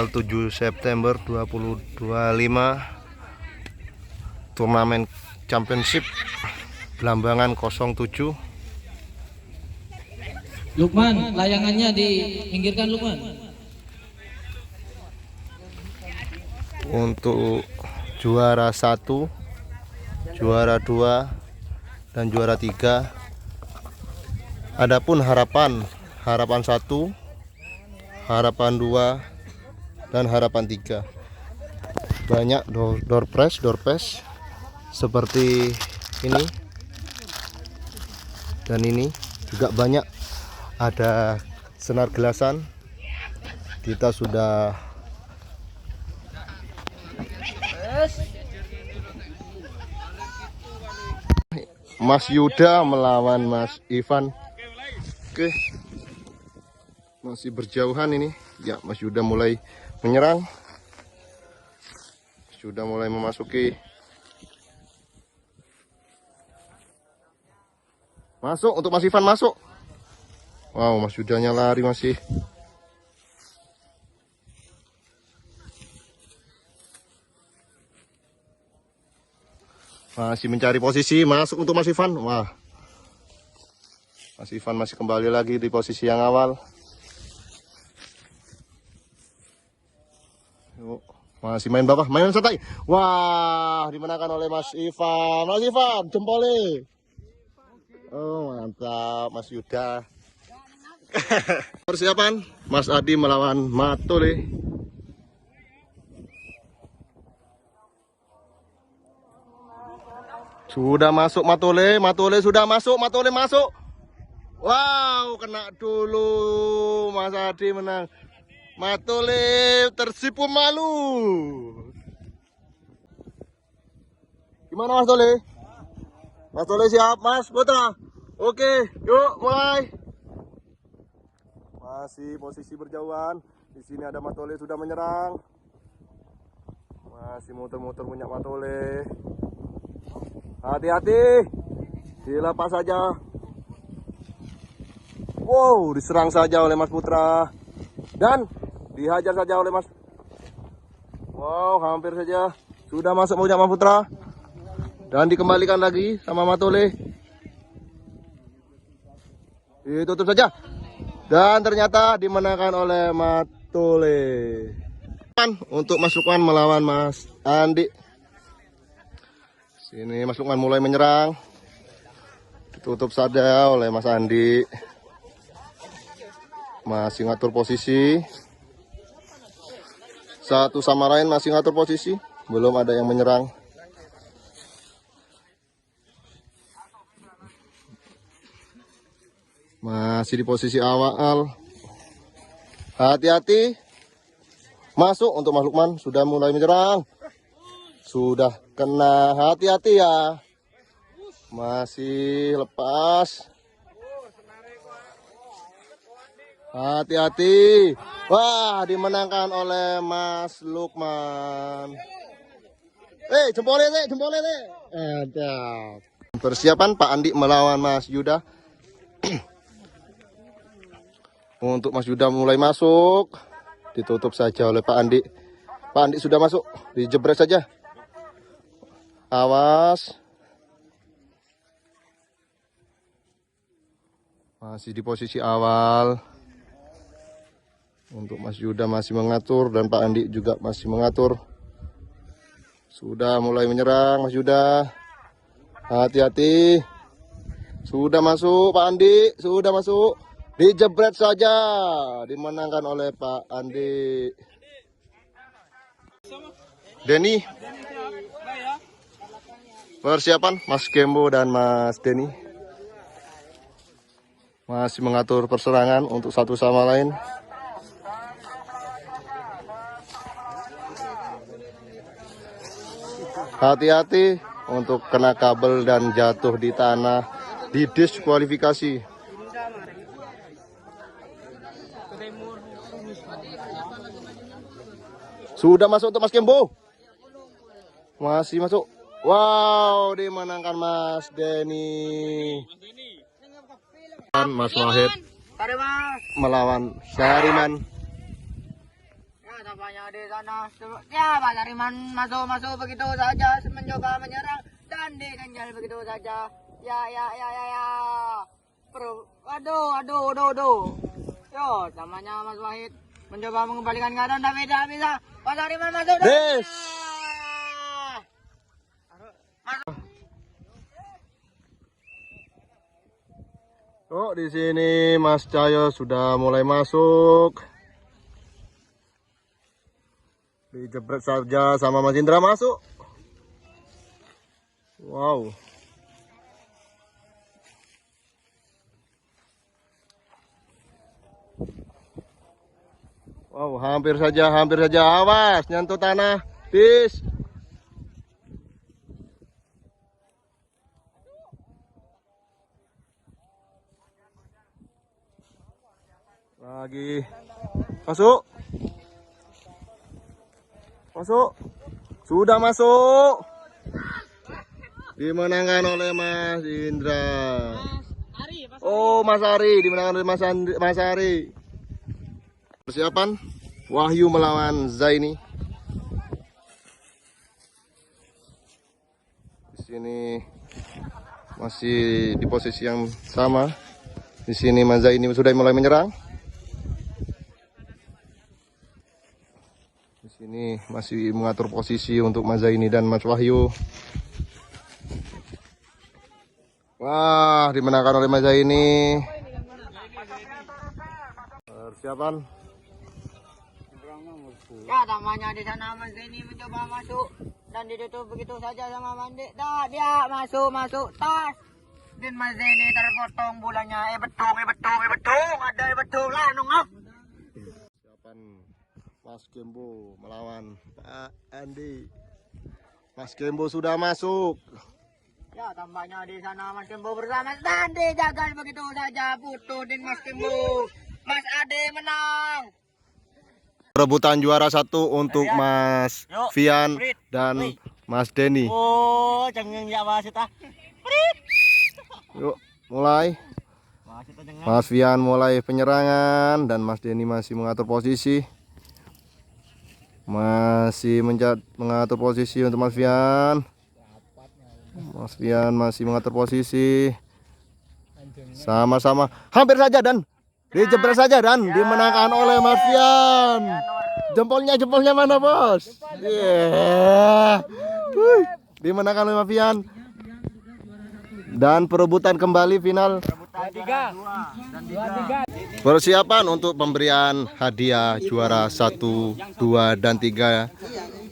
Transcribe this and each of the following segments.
tanggal 7 September 2025, turnamen championship Belambangan 07. Lukman, layangannya dipinggirkan Lukman. Untuk juara 1, juara 2, dan juara 3. Adapun harapan 1, harapan 2, dan harapan 3. Banyak door prize seperti ini dan ini juga banyak. Ada senar gelasan. Kita sudah Mas Yuda melawan Mas Ivan. Oke, masih berjauhan ini ya. Mas Yuda mulai menyerang, sudah mulai memasuki. Masuk untuk Mas Ivan, masuk. Wow, Mas Yudanya lari masih. Masih mencari posisi, masuk untuk Mas Ivan. Wah, Mas Ivan masih kembali lagi di posisi yang awal. Yuk, masih main bawah, main santai. Wah, dimenangkan oleh Mas Ivan. Mas Ivan, jempolnya. Oh, mantap Mas Yuda. Persiapan Mas Adi melawan Matole. Sudah masuk Matole sudah masuk, Matole masuk. Wow, kena dulu. Mas Adi menang. Matole tersipu malu. Gimana Mas Tole? Mas Tole siap, Mas Putra? Oke, yuk mulai. Masih posisi berjauhan. Di sini ada Matole sudah menyerang. Masih muter-muter punya Matole. Hati-hati, dilepas saja. Wow, diserang saja oleh Mas Putra dan dihajar saja oleh Mas. Wow, hampir saja sudah masuk punya Mas Putra dan dikembalikan lagi sama Matole. Ditutup saja dan ternyata dimenangkan oleh Matole. Untuk Mas Lukman melawan Mas Andi. Sini Mas Lukman mulai menyerang. Ditutup saja oleh Mas Andi. Masih ngatur posisi. Satu sama lain masih ngatur posisi. Belum ada yang menyerang. Masih di posisi awal. Hati-hati. Masuk untuk Mas Lukman. Sudah mulai menyerang. Sudah kena, hati-hati ya. Masih lepas. Hati-hati. Wah, dimenangkan oleh Mas Lukman. Jempolnya nih. Ada. Persiapan Pak Andi melawan Mas Yuda. Untuk Mas Yuda mulai masuk. Ditutup saja oleh Pak Andi. Pak Andi sudah masuk. Dijebret saja. Awas. Masih di posisi awal. Untuk Mas Yuda masih mengatur dan Pak Andi juga masih mengatur. Sudah mulai menyerang Mas Yuda. Hati-hati. Sudah masuk Pak Andi, sudah masuk. Dijebret saja. Dimenangkan oleh Pak Andi. Denny. Persiapan Mas Gembo dan Mas Denny masih mengatur perserangan untuk satu sama lain. Hati-hati untuk kena kabel dan jatuh di tanah, didiskualifikasi. Sudah masuk untuk Mas Gembo. Masih masuk. Wow, dimenangkan Mas Denny. Mas Wahid melawan Syariman. tampaknya di sana. Ya, Pak Sariman masuk begitu saja, mencoba menyerang dan diganjal begitu saja. Ya. Aduh. Yo, namanya Mas Wahid mencoba mengembalikan keadaan tapi tidak bisa. Pak Sariman masuk. Des. Oh, di sini Mas Cahyo sudah mulai masuk. Dijebret saja sama Mas Indra masuk. Wow. Wow, hampir saja. Awas, nyentuh tanah. Tis. Lagi. Masuk. Sudah masuk. Dimenangkan oleh Mas Indra. Oh, Mas Ari dimenangkan oleh Mas Ari. Persiapan Wahyu melawan Zaini. Di sini masih di posisi yang sama. Di sini Mas Zaini sudah mulai menyerang. Di sini masih mengatur posisi untuk Mas Zaini dan Mas Wahyu. Wah, dimenangkan oleh Mas Zaini. Persiapan. Ya, tampaknya di sana Mas Zaini mencoba masuk dan ditutup begitu saja sama Mandi. Dia masuk tas. Dan Mas Zaini terpotong bulanya. Betul. Ada betul lah nongok. Persiapan Mas Gembo melawan Pak Andi. Mas Gembo sudah masuk. Ya, tampaknya di sana Mas Kembo bersama dan dijaga begitu saja putus din Mas Kembo. Mas Ade menang. Perebutan juara 1 untuk Mas Vian dan Mas Denny. Oh, cengeng ya wasit ah. Yuk, mulai. Mas Vian mulai penyerangan dan Mas Denny masih mengatur posisi. Masih mengatur posisi untuk Mas Vian. Mas Vian masih mengatur posisi. Sama-sama. Hampir saja dan dijebret saja dan dimenangkan oleh Mas Vian. Jempolnya mana, Bos? Yeah. Dimenangkan oleh Mas Vian. Dan perebutan kembali final. Persiapan untuk pemberian hadiah juara 1, 2 dan 3.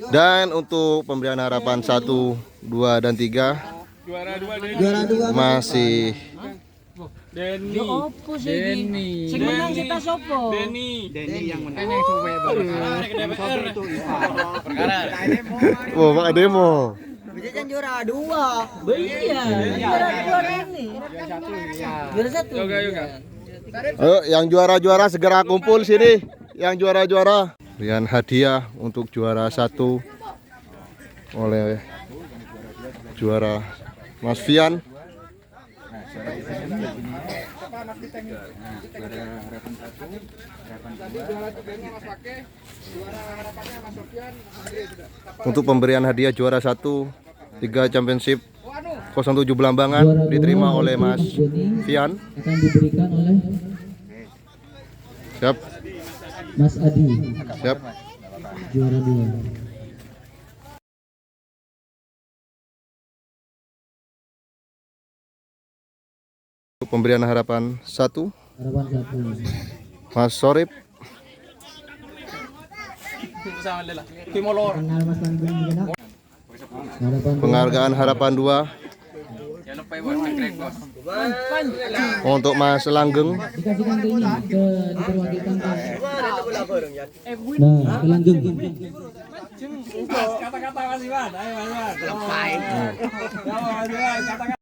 Dan untuk pemberian harapan 1, 2 dan 3 masih Denny. Sing menang kita sopo? Denny yang menang. oh, Pak Demo. Bisa kan juara 2. Iya. Juara 2 Denny. Juara 1. Ayo, yang juara-juara segera kumpul sini. Yang juara-juara. Berian hadiah untuk juara 1 oleh juara Mas Vian. Untuk pemberian hadiah juara 1 3 championship 07 Belambangan diterima oleh Mas Vian. Akan diberikan oleh Siap. Mas Adi. Siap. Juara 2. Untuk pemberian harapan 1 Harapan 1. Mas Sorip. Kenal Mas Langgeng juga. Harapan Penghargaan harapan 2 untuk Mas Langgeng. dikasihkan ke ini diperwakiilkan ke nah ke Langgeng. Kata-kata masih Wan, ayo Mas Wan. Kata-kata